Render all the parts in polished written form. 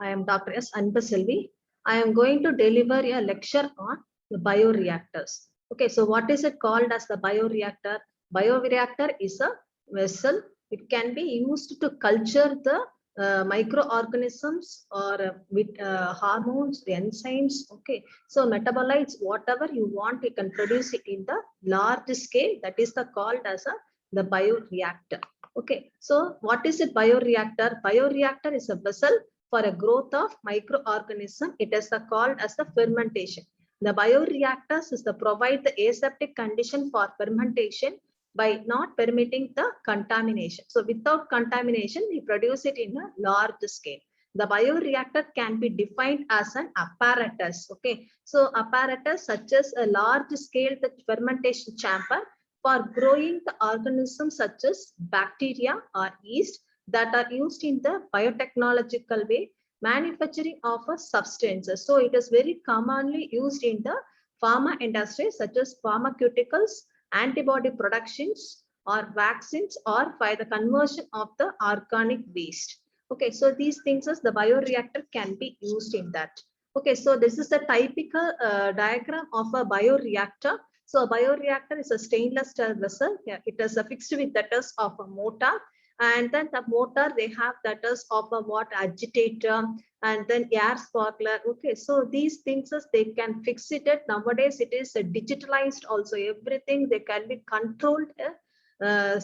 I am Dr. S. Anbaselvi. I am going to deliver a lecture on the bioreactors. Okay, so what is it called as the bioreactor? Bioreactor is a vessel. It can be used to culture the microorganisms or with hormones, the enzymes. Okay, so metabolites, whatever you want, you can produce it in the large scale. That is the called as the bioreactor. Okay, so what is a bioreactor? Bioreactor is a vessel for a growth of microorganism. It is called as the fermentation. The bioreactors is to provide the aseptic condition for fermentation by not permitting the contamination. So without contamination, we produce it in a large scale. The bioreactor can be defined as an apparatus. Okay, so apparatus such as a large scale the fermentation chamber for growing the organisms such as bacteria or yeast that are used in the biotechnological way manufacturing of a substances. So it is very commonly used in the pharma industry such as pharmaceuticals, antibody productions or vaccines or by the conversion of the organic waste. Okay, so these things as the bioreactor can be used in that. Okay, so this is the typical diagram of a bioreactor. So a bioreactor is a stainless steel vessel. Yeah, it is fixed with that is of a motor, and then the motor they have that is of a water agitator and then air sparkler. Okay, so these things is they can fix it. Nowadays it is digitalized also. Everything they can be controlled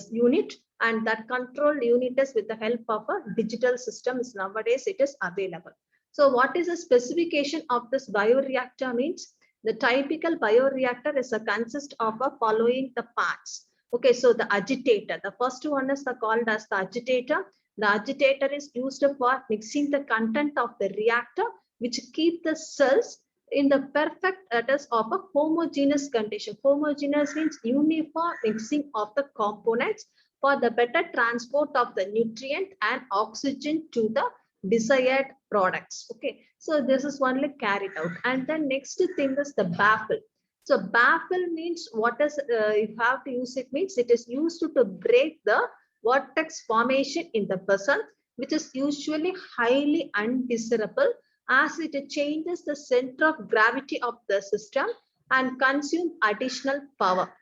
unit, and that control unit is with the help of a digital systems. Nowadays it is available. So what is the specification of this bioreactor means? The typical bioreactor is a consist of a following the parts. Okay, so the agitator, the first one is called as the agitator. The agitator is used for mixing the content of the reactor, which keep the cells in the perfect status of a homogeneous condition. Homogeneous means uniform mixing of the components for the better transport of the nutrient and oxygen to the desired products. Okay, so this is only carried out. And then next thing is the baffle. So baffle means what is, you have to use it means it is used to break the vortex formation in the vessel, which is usually highly undesirable as it changes the center of gravity of the system and consume additional power.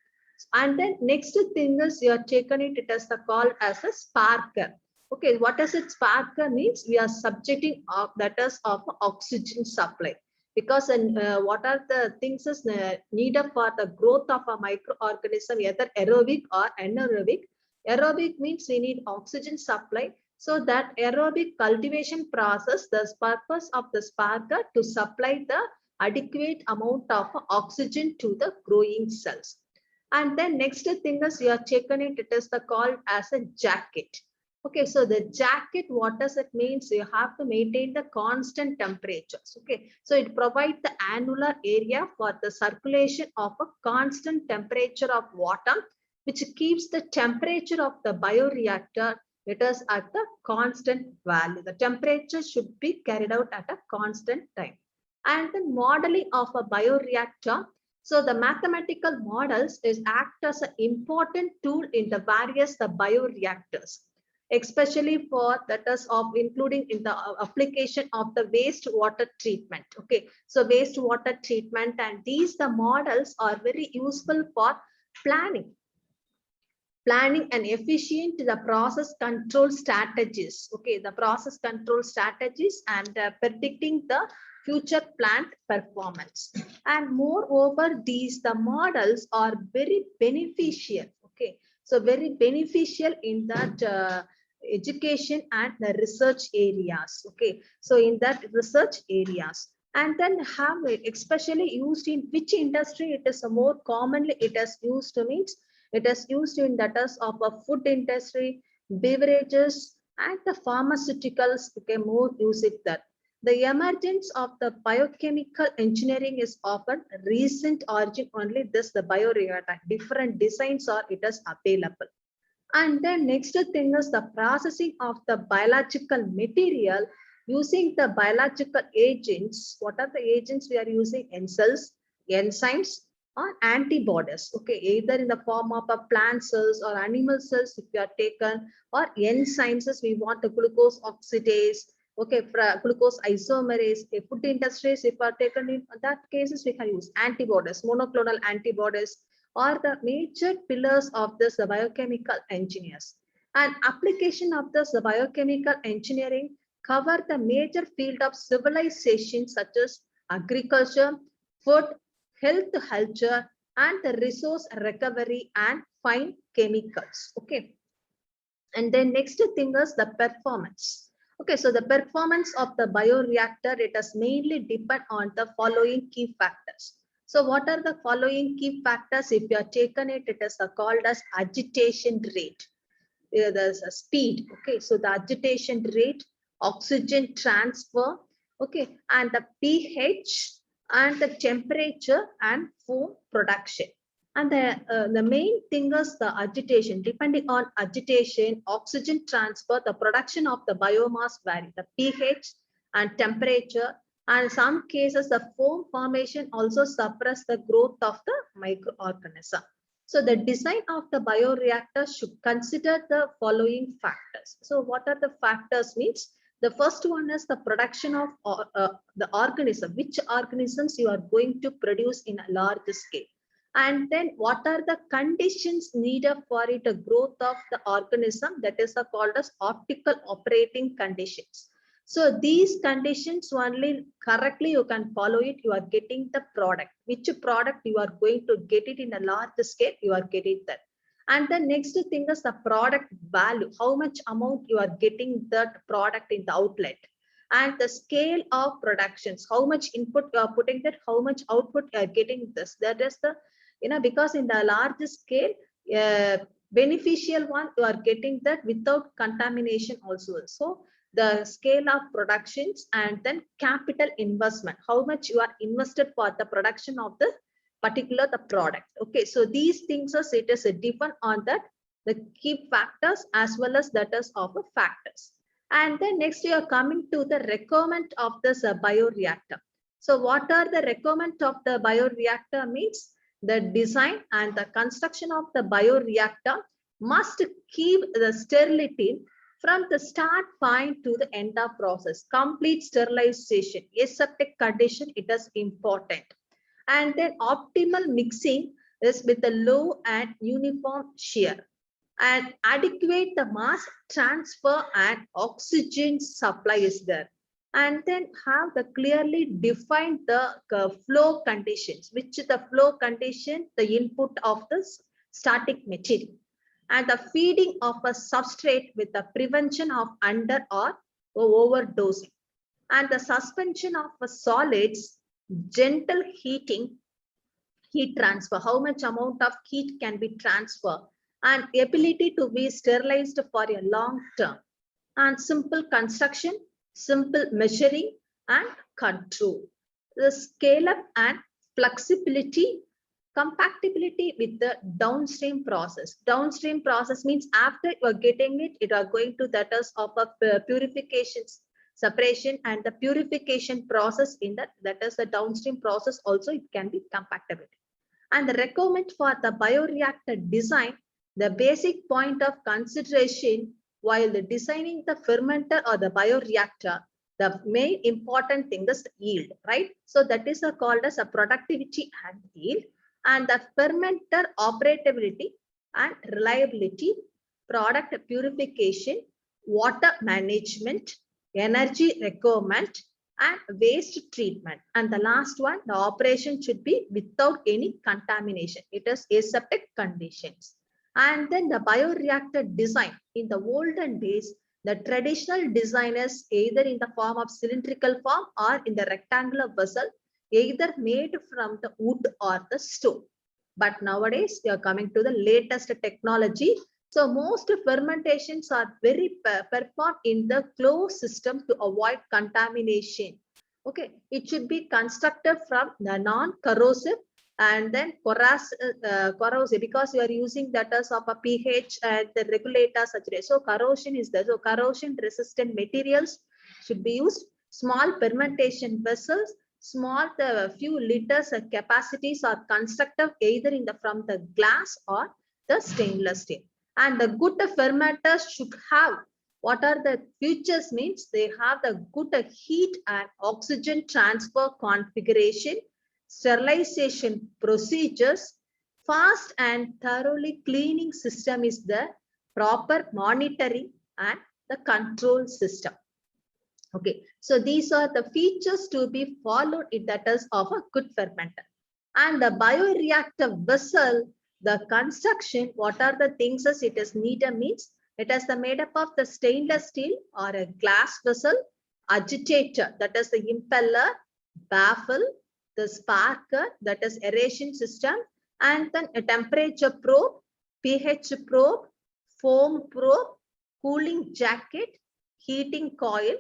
And then next thing is you are taken it as the called as a sparker. Okay, what does it sparker means? We are subjecting of that is of oxygen supply, because what are the things is needed for the growth of a microorganism, either aerobic or anaerobic. Aerobic means we need oxygen supply. So that aerobic cultivation process, the purpose of the sparker to supply the adequate amount of oxygen to the growing cells. And then next thing is you are checking it is the called as a jacket. Okay, so the jacket, what does it means? You have to maintain the constant temperatures. Okay, so it provides the annular area for the circulation of a constant temperature of water, which keeps the temperature of the bioreactor, it is at the constant value. The temperature should be carried out at a constant time. And the modeling of a bioreactor. So the mathematical models is act as an important tool in the various bioreactors, especially for that is of including in the application of the wastewater treatment. Okay, so wastewater treatment, and these the models are very useful for planning and efficient the process control strategies. Okay, the process control strategies and predicting the future plant performance. And moreover, these the models are very beneficial. Okay, so very beneficial in that education and the research areas. Okay, so in that research areas. And then have it especially used in which industry it is more commonly it is used to means it is used in that is of a food industry, beverages, and the pharmaceuticals became more used that. The emergence of the biochemical engineering is often recent origin only. This the bioreactor different designs are it is available. And then next thing is the processing of the biological material using the biological agents. What are the agents we are using? Enzymes, or antibodies. Okay, either in the form of a plant cells or animal cells if you are taken, or enzymes as we want the glucose oxidase, Okay, for glucose isomerase, food industries, if are taken in that cases, we can use antibodies, monoclonal antibodies, are the major pillars of this biochemical engineers. And application of this biochemical engineering cover the major field of civilization such as agriculture, food, health, culture, and the resource recovery and fine chemicals. Okay. And then next thing is the performance. Okay, so the performance of the bioreactor, it is mainly depend on the following key factors. So what are the following key factors? If you are taken it, it is called as agitation rate. There's a speed. Okay, so the agitation rate, oxygen transfer, okay, and the pH and the temperature and foam production. And the main thing is the agitation. Depending on agitation, oxygen transfer, the production of the biomass vary. The pH and temperature, and in some cases, the foam formation also suppress the growth of the microorganism. So the design of the bioreactor should consider the following factors. So what are the factors means? The first one is the production of the organism, which organisms you are going to produce in a large scale. And then what are the conditions needed for it, a growth of the organism, that is called as optimal operating conditions. So these conditions only correctly you can follow it, you are getting the product. Which product you are going to get it in a large scale, you are getting that. And the next thing is the product value, how much amount you are getting that product in the outlet. And the scale of productions, how much input you are putting that, how much output you are getting this. That is the, because in the large scale, beneficial one, you are getting that without contamination also. So the scale of productions, and then capital investment, how much you are invested for the production of the particular the product. Okay, so these things are, it is different on that, the key factors as well as that is of the factors. And then next you are coming to the requirement of this bioreactor. So what are the requirement of the bioreactor means? The design and the construction of the bioreactor must keep the sterility from the start point to the end of process. Complete sterilization, aseptic condition, it is important. And then optimal mixing is with the low and uniform shear. And adequate the mass transfer and oxygen supply is there. And then have the clearly defined the flow conditions, which the flow condition, the input of the static material, and the feeding of a substrate with the prevention of under or overdosing, and the suspension of a solids, gentle heating, heat transfer, how much amount of heat can be transferred, and ability to be sterilized for a long term, and simple construction, simple measuring and control. The scale up and flexibility, compatibility with the downstream process. Downstream process means after you are getting it, it are going to that is of a purification, separation, and the purification process in that is the downstream process also, it can be compatibility. And the requirement for the bioreactor design, the basic point of consideration while designing the fermenter or the bioreactor, the main important thing is yield, right? So that is called as a productivity and yield, and the fermenter operability and reliability, product purification, water management, energy requirement, and waste treatment. And the last one, the operation should be without any contamination. It is aseptic conditions. And then the bioreactor design, in the olden days, the traditional design is either in the form of cylindrical form or in the rectangular vessel, either made from the wood or the stone. But nowadays, they are coming to the latest technology. So most fermentations are very performed in the closed system to avoid contamination. Okay, it should be constructed from the non-corrosive and then corrosive, because you are using that as of a pH and the regulator saturation. So corrosion is there. So corrosion resistant materials should be used. Small fermentation vessels, small few liters capacities are constructed either in the from the glass or the stainless steel. And the good fermenters should have What are the features means they have the good heat and oxygen transfer configuration, sterilization procedures, fast and thoroughly cleaning system is the proper monitoring and the control system. Okay, so these are the features to be followed in that is of a good fermenter. And the bioreactor vessel, the construction, what are the things as it is needed means it is the made up of the stainless steel or a glass vessel, agitator, that is the impeller, baffle, the sparker, that is aeration system, and then a temperature probe, pH probe, foam probe, cooling jacket, heating coil,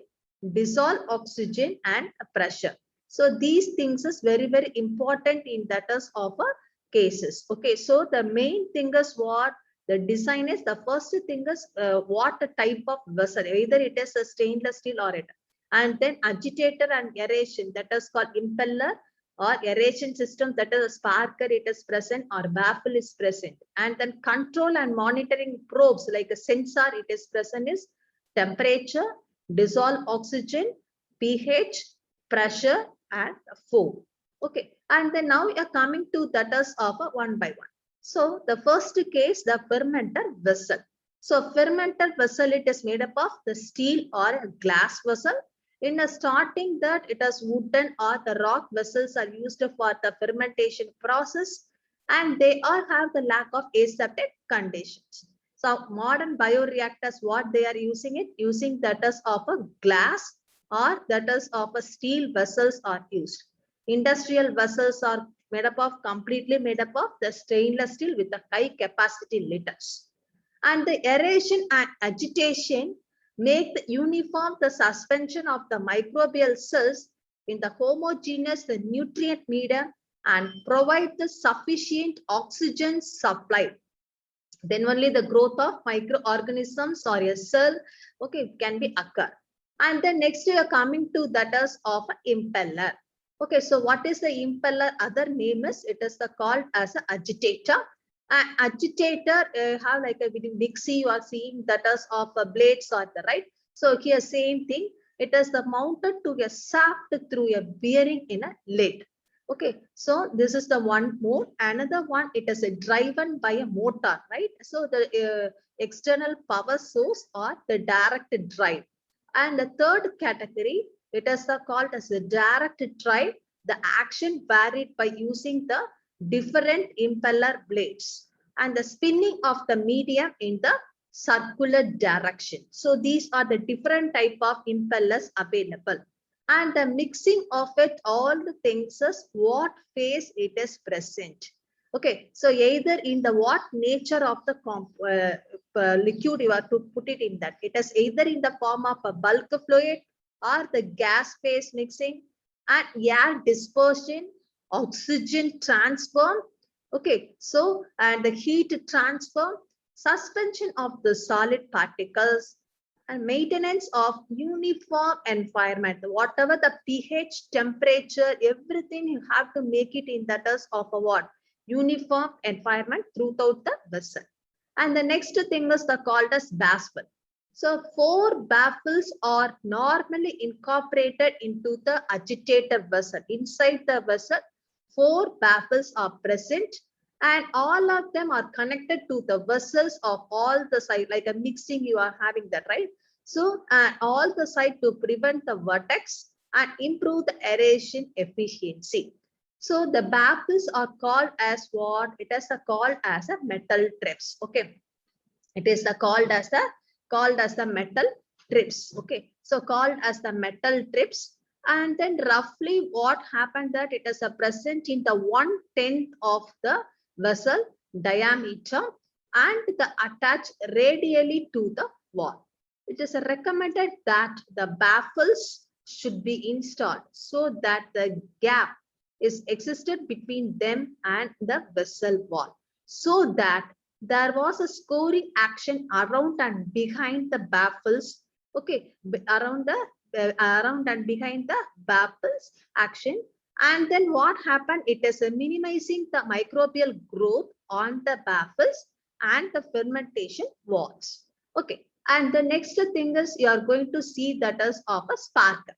dissolve oxygen and pressure. So these things is very, very important in that is of a cases. Okay, so the main thing is what the design is. The first thing is what type of vessel, either it is a stainless steel or it, and then agitator and aeration, that is called impeller or aeration system, that is a sparker it is present or baffle is present, and then control and monitoring probes like a sensor it is present is temperature, dissolve oxygen, pH, pressure, and foam. Okay, and then now we are coming to that is of a one by one. So the first case, the fermenter vessel. So fermenter vessel, it is made up of the steel or a glass vessel. In the starting that it is wooden or the rock vessels are used for the fermentation process, and they all have the lack of aseptic conditions. So modern bioreactors, what they are using it, using that is of a glass or that is of a steel vessels are used. Industrial vessels are made up of completely made up of the stainless steel with the high capacity liters. And the aeration and agitation make the uniform the suspension of the microbial cells in the homogeneous the nutrient medium and provide the sufficient oxygen supply. Then only the growth of microorganisms or a cell, okay, can be occur. And then next we are coming to that is of impeller. Okay, so what is the impeller? Other name is it is the called as an agitator. Agitator have like a mixie, you are seeing that is of blades or the right. So here same thing, it is the mounted to a shaft through a bearing in a lid. Okay, so this is the one mode. Another one, it is driven by a motor, right? So the external power source or the direct drive. And the third category, it is called as the direct drive. The action varied by using the different impeller blades and the spinning of the medium in the circular direction. So these are the different type of impellers available. And the mixing of it, all the things is what phase it is present. Okay, so either in the what nature of the liquid you have to put it in that. It is either in the form of a bulk fluid or the gas phase mixing and air dispersion, oxygen transfer. Okay, so and the heat transfer, suspension of the solid particles, and maintenance of uniform environment. Whatever the pH, temperature, everything you have to make it in that is of a what? Uniform environment throughout the vessel. And the next thing is the called as baffle. So 4 baffles are normally incorporated into the agitator vessel. Inside the vessel, 4 baffles are present and all of them are connected to the vessels of all the side, like a mixing you are having that, right? So all the side to prevent the vertex and improve the aeration efficiency. So the baffles are called as what? It is called as a metal trips. Okay, it is called as the metal trips. Okay, so called as the metal trips. And then roughly what happened that it is present in the 1/10 of the vessel diameter and the attached radially to the wall. It is recommended that the baffles should be installed so that the gap is existed between them and the vessel wall, so that there was a scoring action around and behind the baffles. Okay, around and behind the baffles action. And then what happened? It is minimizing the microbial growth on the baffles and the fermentation walls. Okay, And the next thing is you are going to see that as of a sparker.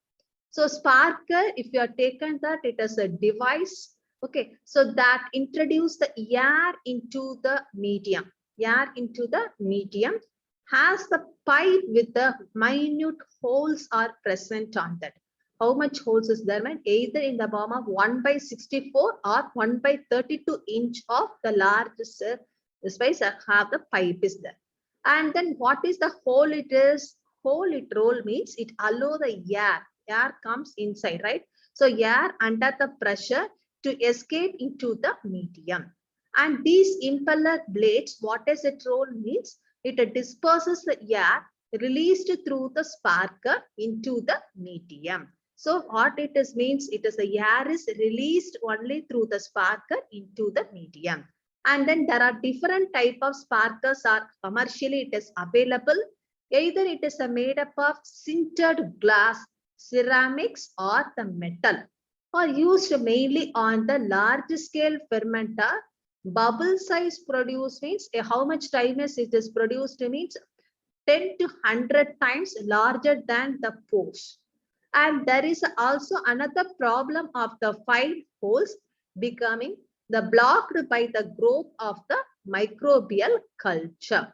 So sparker, if you are taken that, it is a device, okay, so that introduce the air into the medium. Air into the medium has the pipe with the minute holes are present on that. How much holes is there? Man? Either in the form of 1/64 or 1/32 inch of the largest space have the pipe is there. And then what is the hole it is? Hole it roll means it allow the air comes inside, right? So air under the pressure to escape into the medium. And these impeller blades, what does it roll means? It disperses the air released through the sparker into the medium. So what it is means, it is the air is released only through the sparker into the medium. And then there are different type of sparkers are commercially it is available. Either it is made up of sintered glass, ceramics or the metal, or used mainly on the large scale fermenter. Bubble size produced means how much time is it is produced means 10 to 100 times larger than the pores. And there is also another problem of the 5 holes becoming the blocked by the growth of the microbial culture.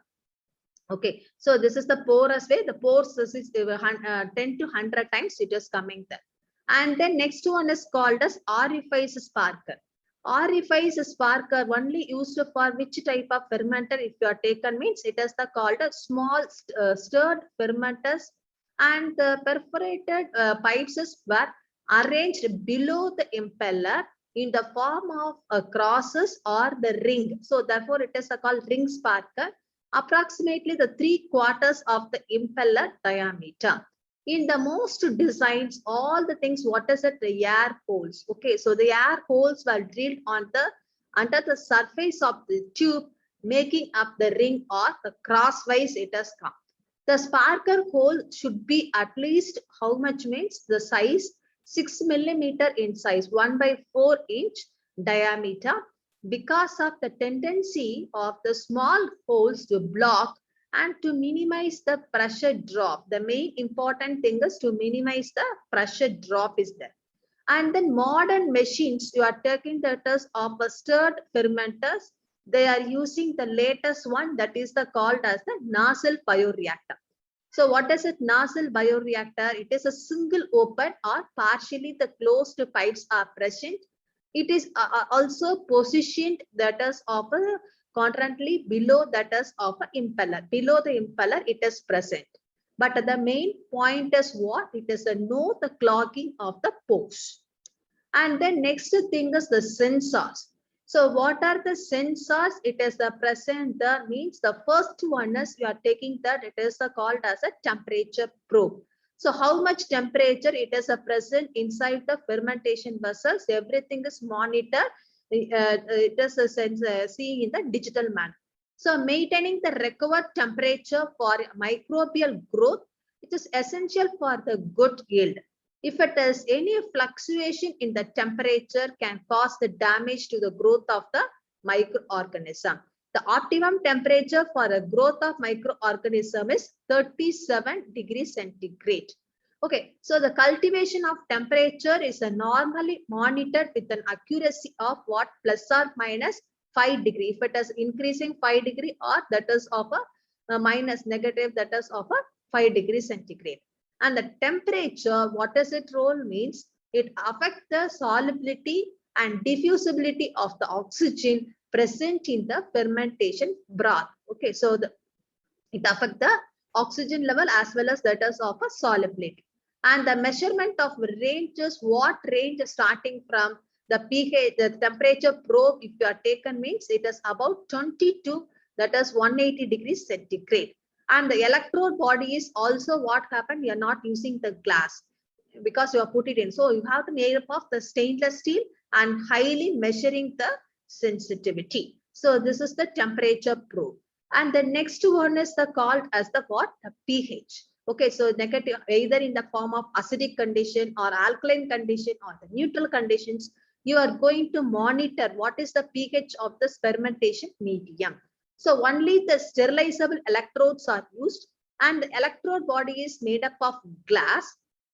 Okay, so this is the porous way. The pores is 10 to 100 times it is coming there. And then next one is called as orifice sparker. Orifice sparker only used for which type of fermenter if you are taken means it is the called a small stirred fermenters, and the perforated pipes were arranged below the impeller in the form of crosses or the ring. So therefore it is called ring sparker, approximately the 3/4 of the impeller diameter. In the most designs, all the things, what is it? The air holes. Okay, so the air holes were drilled on the under the surface of the tube, making up the ring or the crosswise it has come. The sparker hole should be at least how much means the size 6 millimeter in size, 1/4 inch diameter, because of the tendency of the small holes to block and to minimize the pressure drop. The main important thing is to minimize the pressure drop is there. And then modern machines, you are taking that as of a stirred fermenters. They are using the latest one that is the called as the nozzle bioreactor. So what is it? Nozzle bioreactor? It is a single open or partially the closed pipes are present. It is also positioned that is of a concurrently below that is of an impeller. Below the impeller it is present. But the main point is what? It is a no the clogging of the pores. And then next thing is the sensors. So what are the sensors? It is the present, the means the first one is you are taking that it is called as a temperature probe. So how much temperature it is present inside the fermentation vessels, everything is monitored. It is a sense seeing in the digital manner. So maintaining the required temperature for microbial growth, it is essential for the good yield. If it is any fluctuation in the temperature can cause the damage to the growth of the microorganism. The optimum temperature for a growth of microorganism is 37 degrees centigrade. Okay, so the cultivation of temperature is normally monitored with an accuracy of what? Plus or minus 5 degree. If it is increasing 5 degree or that is of a minus negative, that is of a 5 degree centigrade. And the temperature, what does it role means? It affects the solubility and diffusibility of the oxygen present in the fermentation broth. Okay, so it affects the oxygen level as well as that is of a solubility. And the measurement of ranges, what range starting from the pH, the temperature probe, if you are taken means it is about 22, that is 180 degrees centigrade. And the electrode body is also what happened. You are not using the glass because you have put it in. So you have to make up of the stainless steel and highly measuring the sensitivity. So this is the temperature probe. And the next one is the called as the what? The pH. Okay, so negative either in the form of acidic condition or alkaline condition or the neutral conditions. You are going to monitor what is the pH of this fermentation medium. So only the sterilizable electrodes are used. And the electrode body is made up of glass,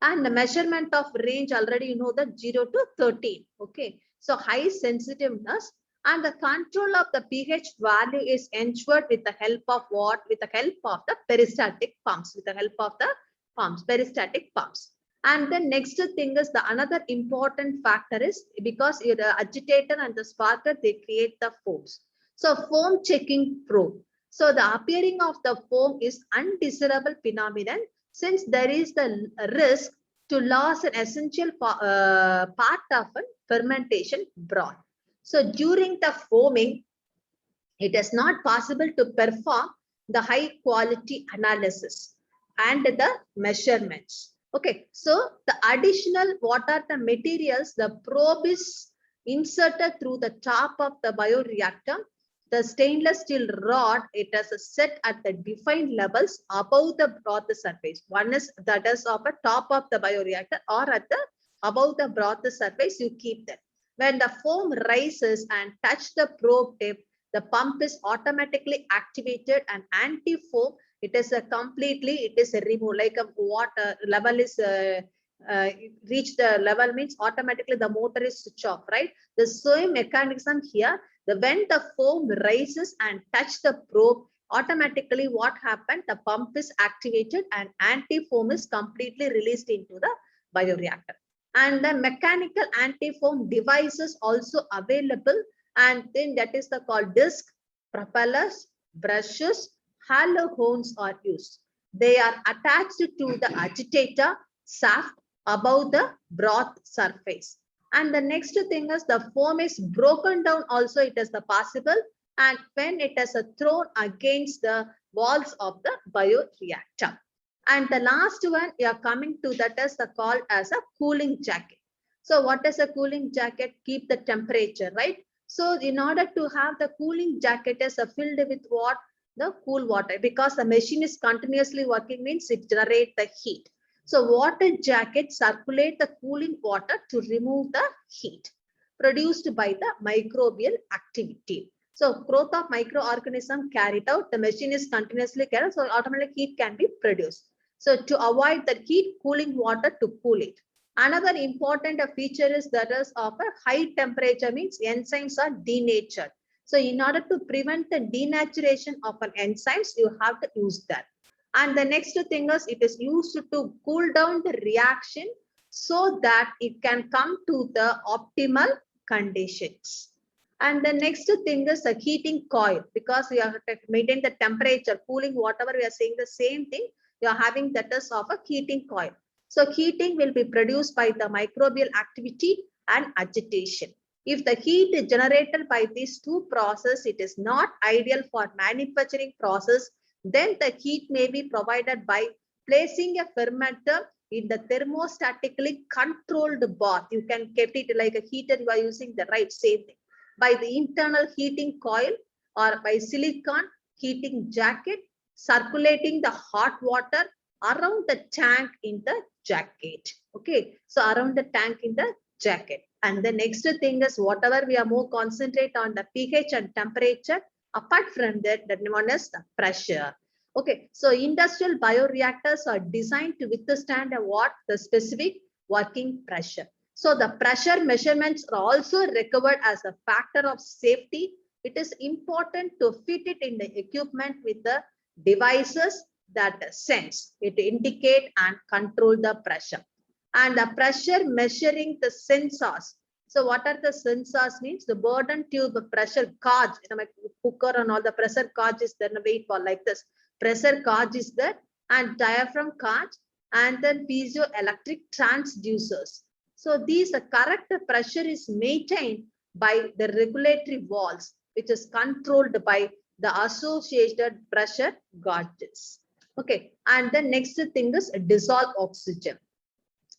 and the measurement of range already you know that 0 to 13. Okay, so high sensitiveness, and the control of the pH value is ensured with the help of what? With the help of the peristatic pumps, with the help of the pumps, peristatic pumps. And the next thing is the another important factor is because the agitator and the sparker, they create the foams. So foam checking probe. So the appearing of the foam is undesirable phenomenon, since there is the risk to lose an essential part of a fermentation broth. So during the foaming, it is not possible to perform the high quality analysis and the measurements. Okay, so the additional, what are the materials? The probe is inserted through the top of the bioreactor. The stainless steel rod, it is set at the defined levels above the broth surface. One is that is of a top of the bioreactor, or at the above the broth surface, you keep them. When the foam rises and touch the probe tip, the pump is automatically activated, and anti-foam, it is a completely, it is a remove, like a water level is reach the level means automatically the motor is switch off, right? The same mechanism here, when the foam rises and touch the probe, automatically what happened? The pump is activated and anti-foam is completely released into the bioreactor. And the mechanical anti-foam devices also available, and then that is the called disc, propellers, brushes, hollow horns are used. They are attached to the agitator shaft above the broth surface. And the next thing is the foam is broken down also, it is the possible, and when it is thrown against the walls of the bioreactor. And the last one you are coming to, that is the called as a cooling jacket. So what is a cooling jacket? Keep the temperature, right? So in order to have the cooling jacket is filled with what? The cool water, because the machine is continuously working means it generates the heat. So water jacket circulate the cooling water to remove the heat produced by the microbial activity. So growth of microorganism carried out, the machine is continuously carried, so automatically heat can be produced. So to avoid the heat, cooling water to cool it. Another important feature is that is of a high temperature means enzymes are denatured. So in order to prevent the denaturation of an enzymes, you have to use that. And the next thing is it is used to cool down the reaction so that it can come to the optimal conditions. And the next thing is the heating coil, because we have to maintain the temperature, cooling, whatever we are saying the same thing, you are having that is of a heating coil. So heating will be produced by the microbial activity and agitation. If the heat is generated by these two processes, it is not ideal for manufacturing process, then the heat may be provided by placing a fermenter in the thermostatically controlled bath. You can keep it like a heater, you are using the right same thing. By the internal heating coil or by silicon heating jacket, circulating the hot water around the tank in the jacket. Okay, so around the tank in the jacket. And the next thing is whatever we are more concentrate on the pH and temperature. Apart from that, that one is the pressure. Okay, so industrial bioreactors are designed to withstand the specific working pressure. So the pressure measurements are also recovered as a factor of safety. It is important to fit it in the equipment with the devices that sense, it indicate and control the pressure. And the pressure measuring the sensors. So what are the sensors means? The burden tube, the pressure gauge, my cooker and all the pressure gauge is there, weight for like this. Pressure gauge is there, and diaphragm gauge, and then piezoelectric transducers. So these, the correct pressure is maintained by the regulatory valves, which is controlled by the associated pressure gauges. Okay, and the next thing is dissolved oxygen.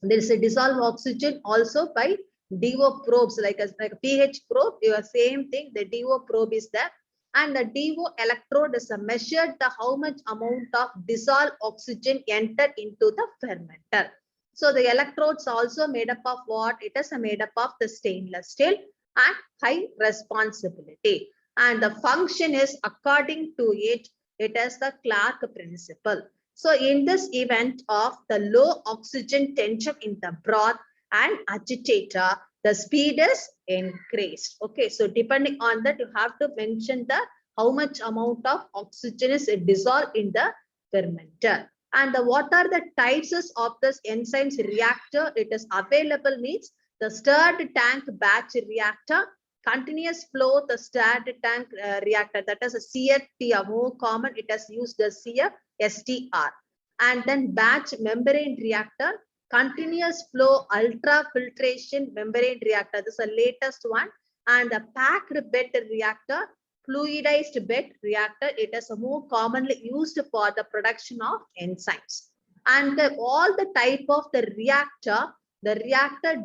There is a dissolved oxygen also by DO probes, like a pH probe, your same thing, the DO probe is there. And the DO electrode is measured the how much amount of dissolved oxygen entered into the fermenter. So the electrodes also made up of what? It is made up of the stainless steel and high responsibility. And the function is according to it, it is the Clark principle. So in this event of the low oxygen tension in the broth and agitator, the speed is increased. Okay, so depending on that, you have to mention the how much amount of oxygen is dissolved in the fermenter. And what are the types of this enzymes reactor? It is available means the stirred tank batch reactor, continuous flow, the stirred tank reactor, that is a CFT, more common, it has used the CFSTR. And then batch membrane reactor, continuous flow ultrafiltration membrane reactor, this is the latest one. And the packed bed reactor, fluidized bed reactor, it is more commonly used for the production of enzymes. And all the type of the reactor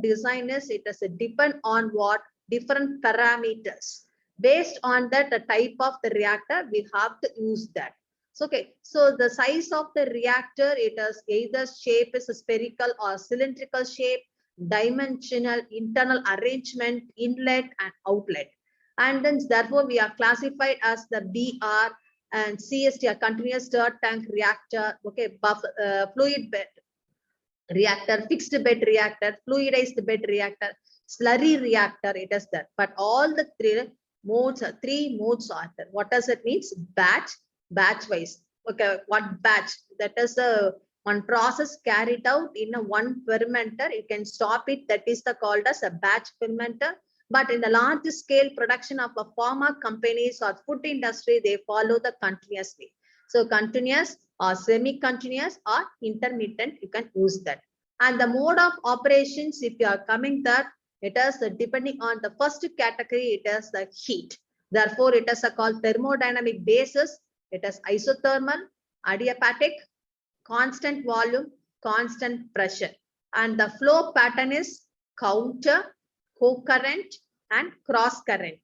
design is, it is depend on what different parameters. Based on that, the type of the reactor, we have to use that. So, okay, so the size of the reactor, it is either shape is a spherical or cylindrical shape, dimensional, internal arrangement, inlet and outlet. And then therefore we are classified as the BR and CST, a continuous stirred tank reactor, okay, fluid bed reactor, fixed bed reactor, fluidized bed reactor, slurry reactor, it is that. But all the three modes are there. What does it mean? Batch wise. Okay, what batch? That is a one process carried out in a one fermenter. You can stop it. That is called as a batch fermenter. But in the large scale production of a pharma companies or food industry, they follow the continuous way. So continuous or semi-continuous or intermittent, you can use that. And the mode of operations, if you are coming that, it is depending on the first category, it is the heat. Therefore, it is called thermodynamic basis. It is isothermal, adiabatic, constant volume, constant pressure. And the flow pattern is counter, co-current and cross-current.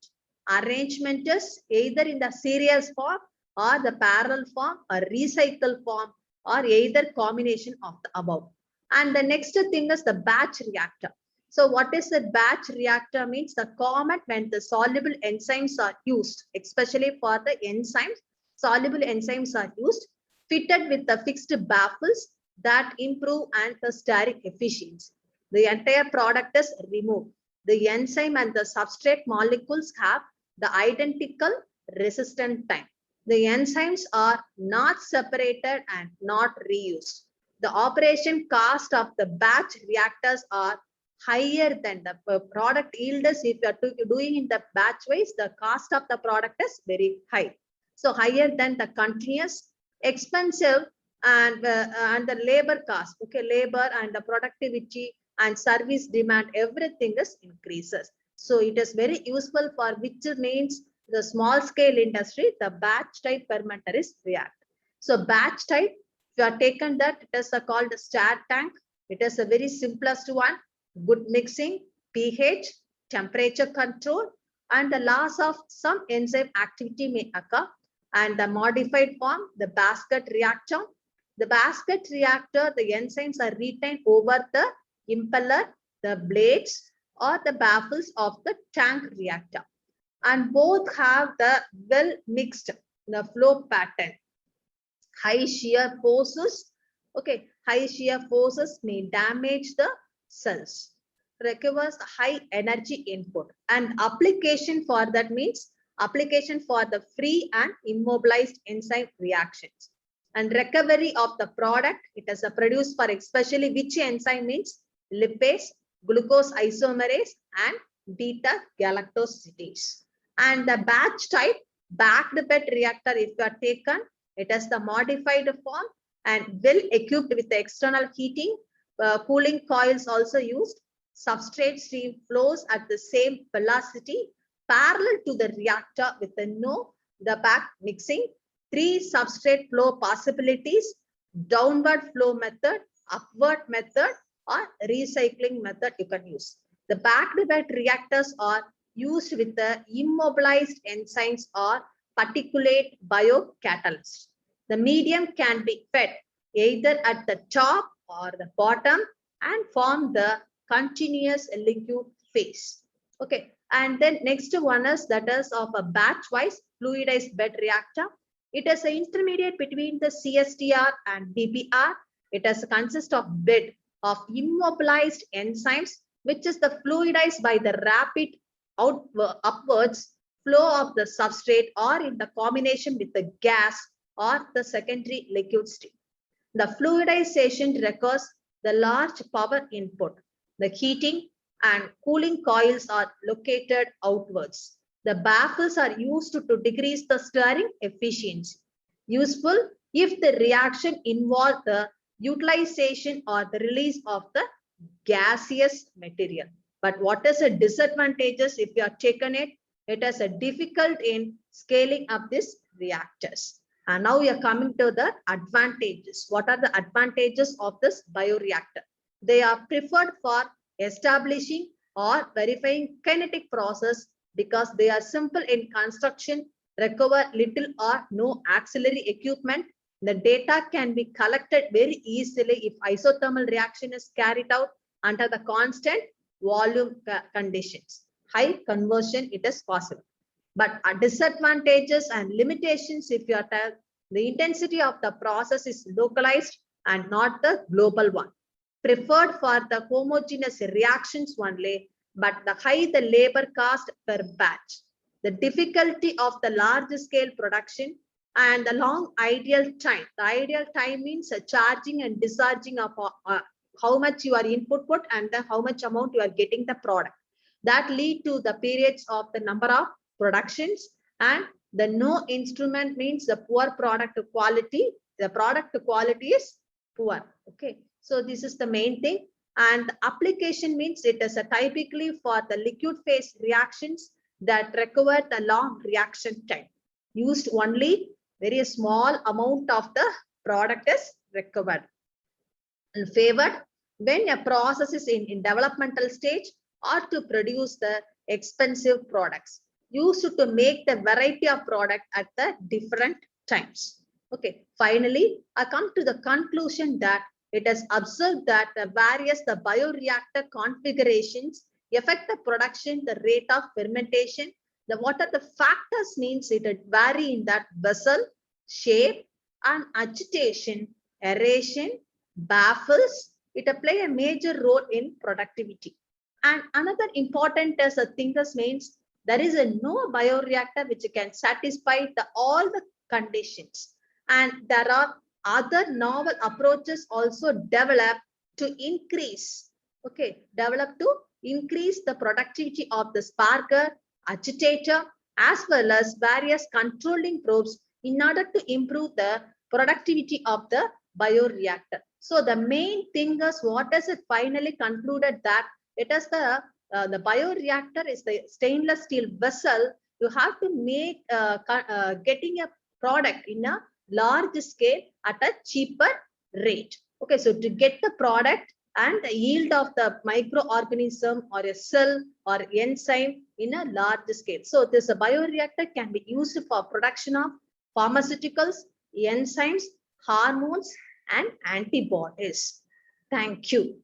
Arrangement is either in the series form or the parallel form or recycle form or either combination of the above. And the next thing is the batch reactor. So what is the batch reactor means? The common when the soluble enzymes are used, especially for the enzymes, soluble enzymes are used, fitted with the fixed baffles that improve and the stirring efficiency. The entire product is removed. The enzyme and the substrate molecules have the identical resistant time. The enzymes are not separated and not reused. The operation cost of the batch reactors are higher than the product yield. If you are doing in the batch wise, the cost of the product is very high. So higher than the continuous, expensive, and the labor cost. Okay, labor and the productivity and service demand, everything is increases. So it is very useful for which means the small scale industry, the batch type fermenter is reactor. So batch type, if you are taken that, it is called a stirred tank. It is a very simplest one. Good mixing, pH, temperature control, and the loss of some enzyme activity may occur. And the modified form, the basket reactor. The basket reactor, the enzymes are retained over the impeller, the blades, or the baffles of the tank reactor. And both have the well mixed the flow pattern. High shear forces, okay, high shear forces may damage the cells. Requires high energy input, and application for that means application for the free and immobilized enzyme reactions. And recovery of the product, it is produced for especially which enzyme means lipase, glucose isomerase, and beta galactosidase. And the batch type, backed bed reactor, if you are taken, it is the modified form and well equipped with the external heating, cooling coils also used. Substrate stream flows at the same velocity parallel to the reactor with the back mixing. 3 substrate flow possibilities: downward flow method, upward method, or recycling method you can use. The backed bed reactors are used with the immobilized enzymes or particulate biocatalysts. The medium can be fed either at the top or the bottom and form the continuous liquid phase. Okay, and then next one is that is of a batch wise fluidized bed reactor. It is an intermediate between the CSTR and DPR. It has consists of bed of immobilized enzymes, which is the fluidized by the rapid upwards flow of the substrate or in the combination with the gas or the secondary liquid stream. The fluidization requires the large power input. The heating and cooling coils are located outwards. The baffles are used to decrease the stirring efficiency. Useful if the reaction involves the utilization or the release of the gaseous material. But what is the disadvantages if you have taken it? It is a difficult in scaling up these reactors. And now we are coming to the advantages. What are the advantages of this bioreactor? They are preferred for establishing or verifying kinetic process because they are simple in construction, require little or no auxiliary equipment. The data can be collected very easily if isothermal reaction is carried out under the constant volume conditions. High conversion, it is possible. But disadvantages and limitations, if you are told, the intensity of the process is localized and not the global one. Preferred for the homogeneous reactions only, but the high the labor cost per batch. The difficulty of the large scale production and the long ideal time. The ideal time means charging and discharging of how much you are input put and how much amount you are getting the product. That lead to the periods of the number of productions, and the no instrument means the poor product quality. The product quality is poor. Okay, so this is the main thing. And the application means it is a typically for the liquid phase reactions that require the long reaction time. Used only very small amount of the product is required. And favored when a process is in developmental stage or to produce the expensive products, used to make the variety of product at the different times. Okay, finally, I come to the conclusion that it is observed that the bioreactor configurations affect the production, the rate of fermentation. What are the factors means it vary in that vessel, shape and agitation, aeration, baffles. It play a major role in productivity. And another important as a thing means there is a no bioreactor which can satisfy all the conditions. And there are other novel approaches also developed to increase, the productivity of the sparker, agitator, as well as various controlling probes in order to improve the productivity of the bioreactor. So the main thing is what is it finally concluded that it is the bioreactor is the stainless steel vessel. You have to make getting a product in a large scale at a cheaper rate. Okay, so to get the product and the yield of the microorganism or a cell or enzyme in a large scale. So this bioreactor can be used for production of pharmaceuticals, enzymes, hormones, and antibodies. Thank you.